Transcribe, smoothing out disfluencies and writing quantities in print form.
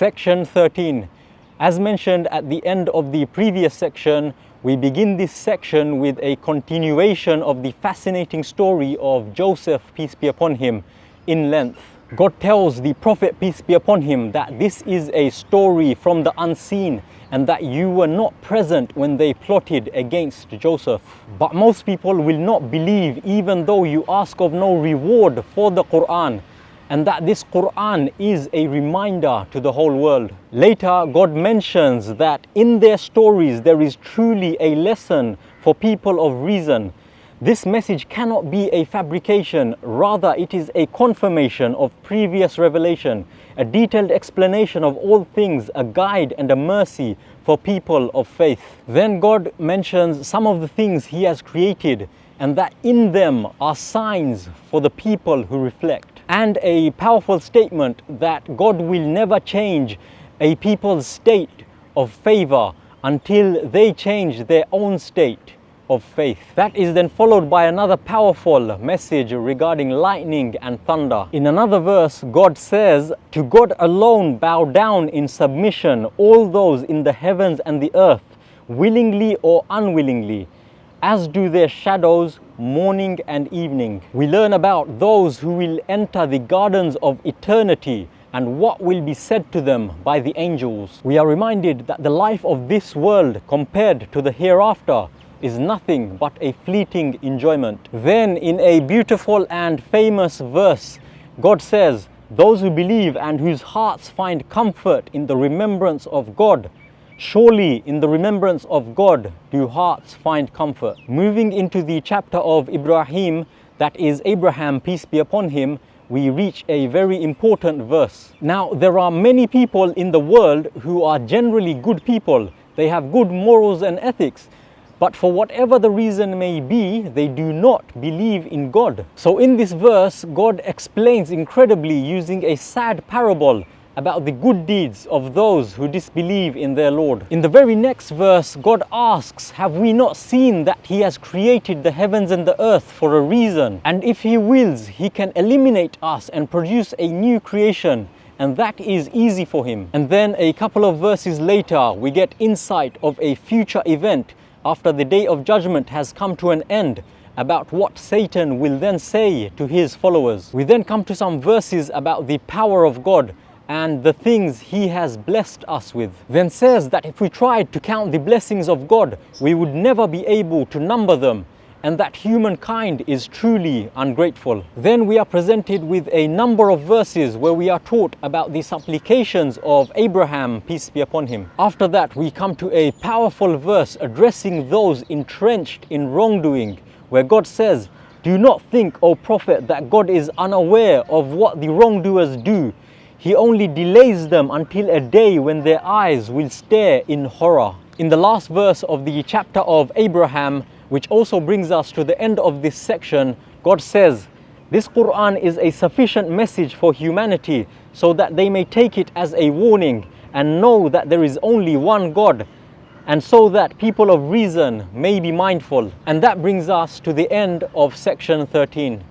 Section 13. As mentioned at the end of the previous section, we begin this section with a continuation of the fascinating story of Joseph, peace be upon him, in length. God tells the Prophet, peace be upon him, that this is a story from the unseen and that you were not present when they plotted against Joseph. But most people will not believe, even though you ask of no reward for the Qur'an, and that this Qur'an is a reminder to the whole world. Later, God mentions that in their stories there is truly a lesson for people of reason. This message cannot be a fabrication, rather it is a confirmation of previous revelation, a detailed explanation of all things, a guide and a mercy for people of faith. Then God mentions some of the things He has created and that in them are signs for the people who reflect. And a powerful statement that God will never change a people's state of favor until they change their own state of faith. That is then followed by another powerful message regarding lightning and thunder. In another verse, God says, "To God alone bow down in submission all those in the heavens and the earth, willingly or unwillingly, as do their shadows morning and evening." We learn about those who will enter the gardens of eternity and what will be said to them by the angels. We are reminded that the life of this world compared to the hereafter is nothing but a fleeting enjoyment. Then in a beautiful and famous verse, God says, "Those who believe and whose hearts find comfort in the remembrance of God, surely in the remembrance of God do hearts find comfort." Moving into the chapter of Ibrahim, that is Abraham, peace be upon him, we reach a very important verse. Now, there are many people in the world who are generally good people. They have good morals and ethics. But for whatever the reason may be, they do not believe in God. So in this verse, God explains incredibly using a sad parable about the good deeds of those who disbelieve in their Lord. In the very next verse, God asks, "Have we not seen that He has created the heavens and the earth for a reason? And if He wills, He can eliminate us and produce a new creation, and that is easy for Him." And then a couple of verses later, we get insight of a future event after the day of judgment has come to an end, about what Satan will then say to his followers. We then come to some verses about the power of God and the things He has blessed us with. Then says that if we tried to count the blessings of God, we would never be able to number them, and that humankind is truly ungrateful. Then we are presented with a number of verses where we are taught about the supplications of Abraham, peace be upon him. After that, we come to a powerful verse addressing those entrenched in wrongdoing, where God says, "Do not think, O Prophet, that God is unaware of what the wrongdoers do. He only delays them until a day when their eyes will stare in horror." In the last verse of the chapter of Abraham, which also brings us to the end of this section, God says, "This Qur'an is a sufficient message for humanity so that they may take it as a warning and know that there is only one God, and so that people of reason may be mindful." And that brings us to the end of section 13.